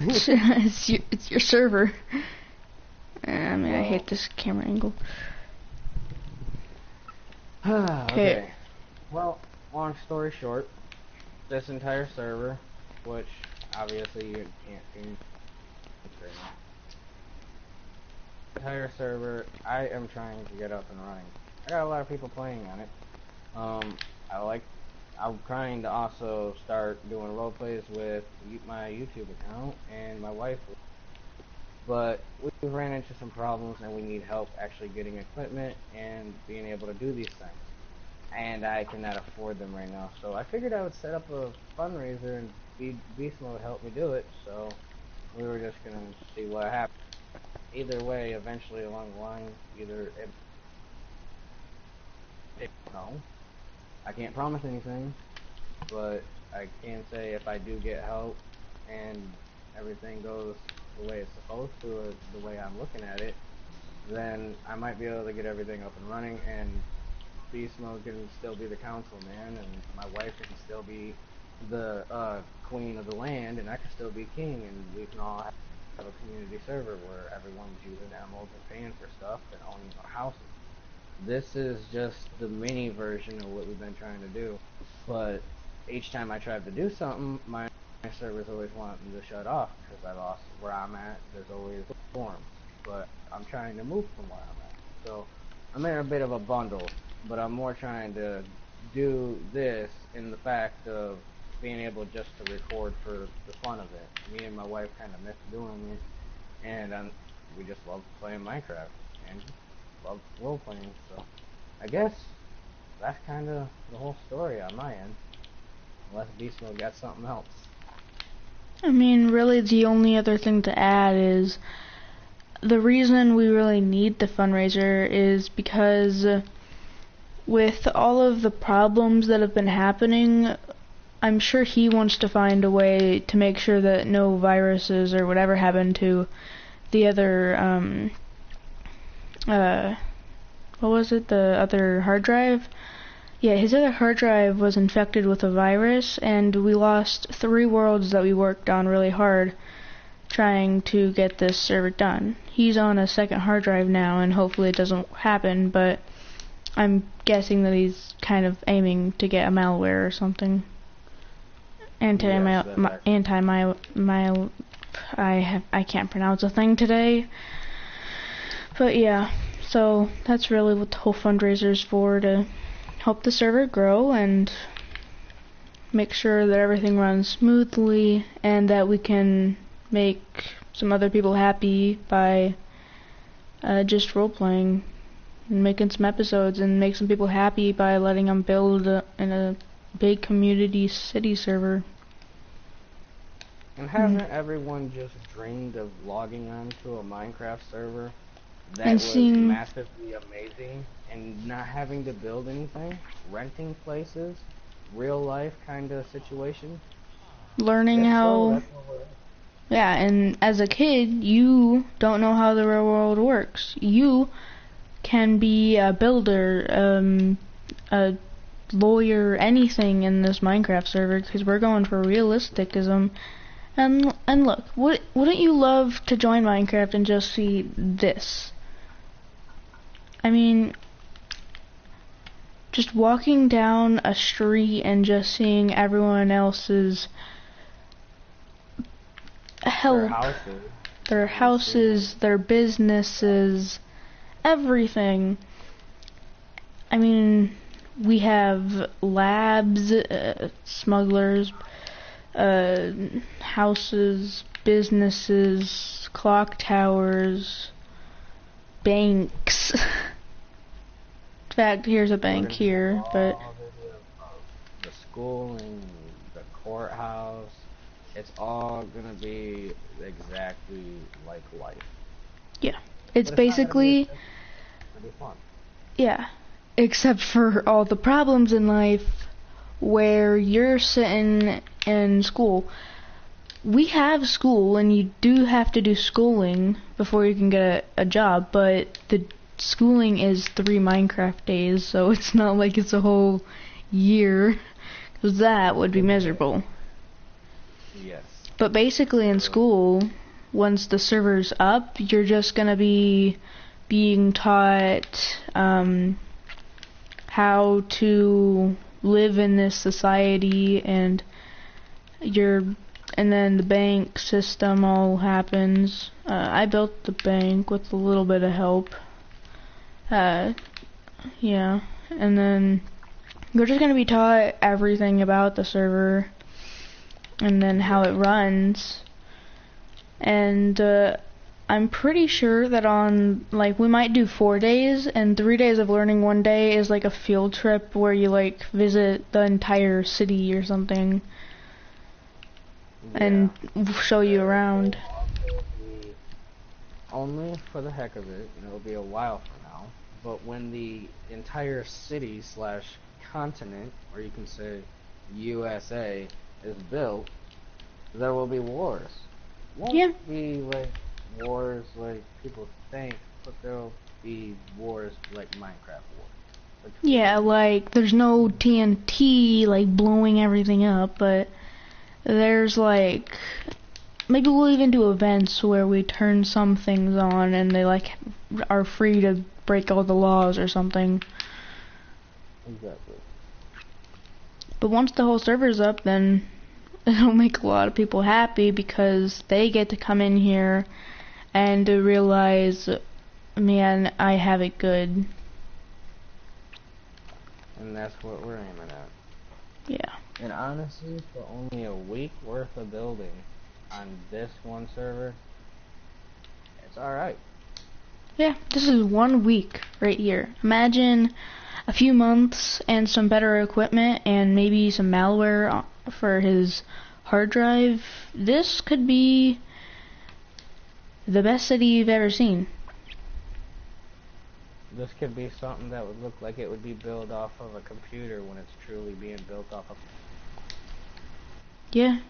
It's your server. I mean, I hate Well, this camera angle. Okay. okay. Well, long story short, this entire server, which obviously you can't see right now, entire server, I am trying to get up and running. I got a lot of people playing on it. Um, I like. I'm trying to also start doing role plays with my YouTube account and my wife, but we ran into some problems and we need help actually getting equipment and being able to do these things. And I cannot afford them right now. So I figured I would set up a fundraiser and Beast Mode help me do it. So we were just gonna see what happens. Either way, eventually along the line, either no, I can't promise anything, but I can say if I do get help and everything goes the way it's supposed to, or the way I'm looking at it, then I might be able to get everything up and running, and Beast Mode can still be the councilman, and my wife can still be the queen of the land, and I can still be king, and we can all have a community server where everyone's using emeralds and paying for stuff and owning our houses. This is just the mini version of what we've been trying to do, but each time I tried to do something, my server's always wanting to shut off because I lost where I'm at. There's always storms, but I'm trying to move from where I'm at. So I'm in a bit of a bundle, but I'm more trying to do this in the fact of being able just to record for the fun of it. Me and my wife kind of miss doing it, and we just love playing Minecraft and love role playing. So I guess that's kind of the whole story on my end. Unless Beast Mode got something else. I mean, really, the only other thing to add is the reason we really need the fundraiser is because with all of the problems that have been happening, I'm sure he wants to find a way to make sure that no viruses or whatever happened to the other, what was it, the other hard drive? Yeah, his other hard drive was infected with a virus, and we lost 3 worlds that we worked on really hard trying to get this server done. He's on a second hard drive now, and hopefully it doesn't happen, but I'm guessing that he's kind of aiming to get a malware or something. I can't pronounce a thing today. But yeah, so that's really what the whole fundraiser is for, to help the server grow and make sure that everything runs smoothly and that we can make some other people happy by just role-playing and making some episodes, and make some people happy by letting them build in a big community city server. And hasn't everyone just dreamed of logging onto a Minecraft server that was massively amazing and not having to build anything? Renting places? Real life kind of situation? Learning how... Yeah, and as a kid, you don't know how the real world works. You can be a builder, a lawyer, anything in this Minecraft server, because we're going for realisticism. And look, wouldn't you love to join Minecraft and just see this? I mean, just walking down a street and just seeing everyone else's help, their houses, their businesses, everything. I mean, we have labs, smugglers, houses, businesses, clock towers, banks. In fact, here's a bank here, but the schooling, the courthouse, it's all gonna be exactly like life. Yeah, it's basically pretty fun. Yeah, except for all the problems in life where you're sitting in school. We have school, and you do have to do schooling before you can get a job, but the schooling is 3 Minecraft days, so it's not like it's a whole year, because that would be miserable. Yes. But basically in school, once the server's up, you're just gonna be being taught how to live in this society, and then the bank system all happens. I built the bank with a little bit of help. Yeah, and then you're just gonna be taught everything about the server, and then how it runs. And I'm pretty sure that we might do 4 days, and 3 days of learning. 1 day is like a field trip where you like visit the entire city or something, and show you around. Only for the heck of it, and it'll be a while from now, but when the entire city / continent, or you can say USA, is built, there will be wars. Won't be like wars like people think, but there'll be wars like Minecraft wars. Yeah, like there's no TNT like blowing everything up, but there's like maybe we'll even do events where we turn some things on and they like are free to break all the laws or something. Exactly. But once the whole server's up, then it'll make a lot of people happy because they get to come in here and to realize, man, I have it good. And that's what we're aiming at. Yeah. And honestly, for only a week worth of building on this one server, it's alright. Yeah, this is 1 week right here. Imagine a few months and some better equipment and maybe some malware for his hard drive. This could be the best city you've ever seen. This could be something that would look like it would be built off of a computer when it's truly being built off of... Yeah.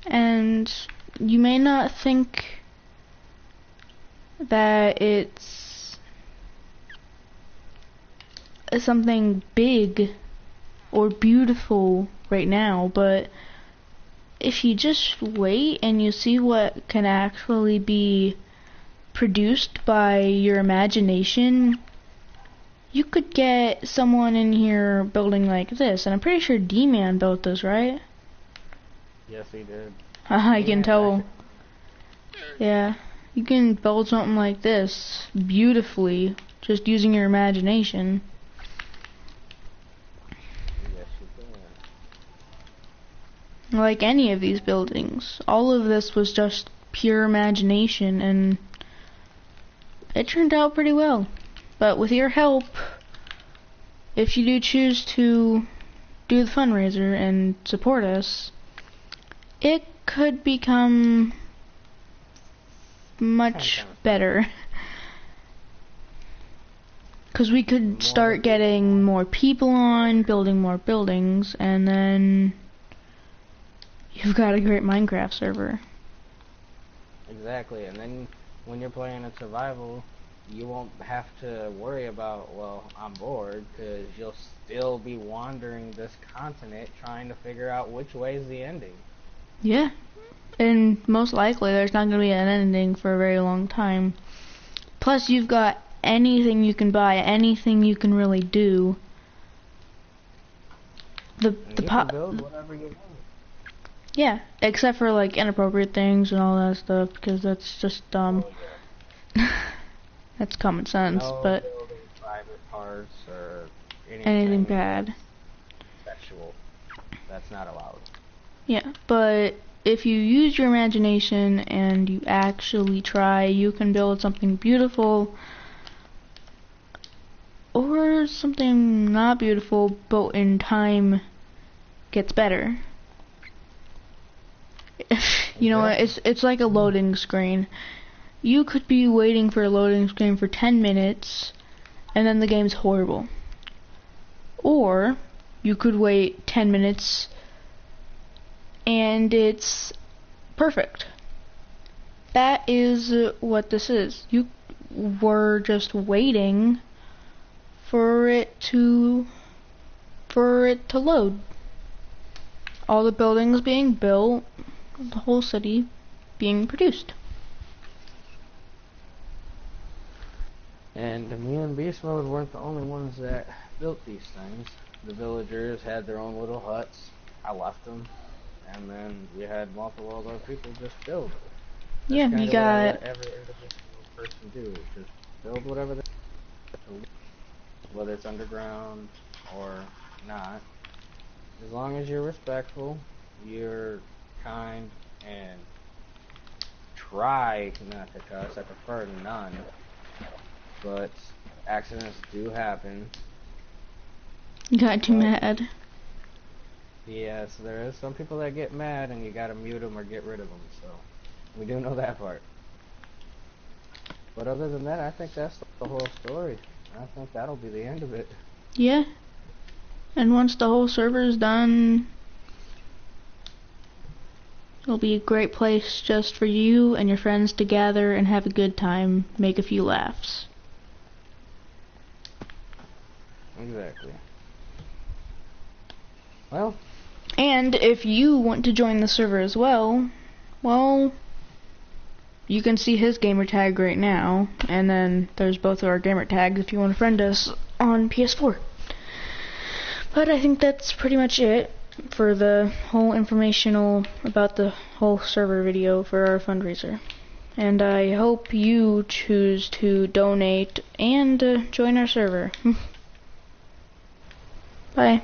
And you may not think that it's something big or beautiful right now, but if you just wait and you see what can actually be produced by your imagination, you could get someone in here building like this. And I'm pretty sure D-Man built this, right? Yes, he did. I can tell. Yeah, you can build something like this beautifully just using your imagination. Yes, you can. Like any of these buildings. All of this was just pure imagination, and it turned out pretty well. But with your help, if you do choose to do the fundraiser and support us, it could become much better. Because we could start getting more people on, building more buildings, and then you've got a great Minecraft server. Exactly, and then when you're playing in survival, you won't have to worry about, well, I'm bored, because you'll still be wandering this continent trying to figure out which way is the ending. Yeah, and most likely there's not going to be an ending for a very long time. Plus, you've got anything you can buy, anything you can really do. You can build whatever you want. Yeah, except for like inappropriate things and all that stuff, because that's just dumb. That's common sense, No but building private parts or anything bad. Sexual. That's not allowed. Yeah, but if you use your imagination and you actually try, you can build something beautiful or something not beautiful, but in time gets better. You know, it's like a loading screen. You could be waiting for a loading screen for 10 minutes and then the game's horrible. Or you could wait 10 minutes and it's perfect. That is what this is. You were just waiting for it to load. All the buildings being built, the whole city being produced. And me and Beast Mode weren't the only ones that built these things. The villagers had their own little huts. I left them. And then we had multiple other people just build. That's Yeah, kinda you what I got... let every individual person do. Just build whatever they want, whether it's underground or not. As long as you're respectful, you're kind, and try not to cuss. I prefer none. But accidents do happen. You got too mad. Yes, there is some people that get mad and you gotta mute them or get rid of them, so we do know that part. But other than that, I think that's the whole story. I think that'll be the end of it. Yeah. And once the whole server is done, it'll be a great place just for you and your friends to gather and have a good time, make a few laughs. Exactly. Well, and if you want to join the server as well, well, you can see his gamer tag right now, and then there's both of our gamer tags if you want to friend us on PS4. But I think that's pretty much it for the whole informational about the whole server video for our fundraiser. And I hope you choose to donate and join our server. Bye.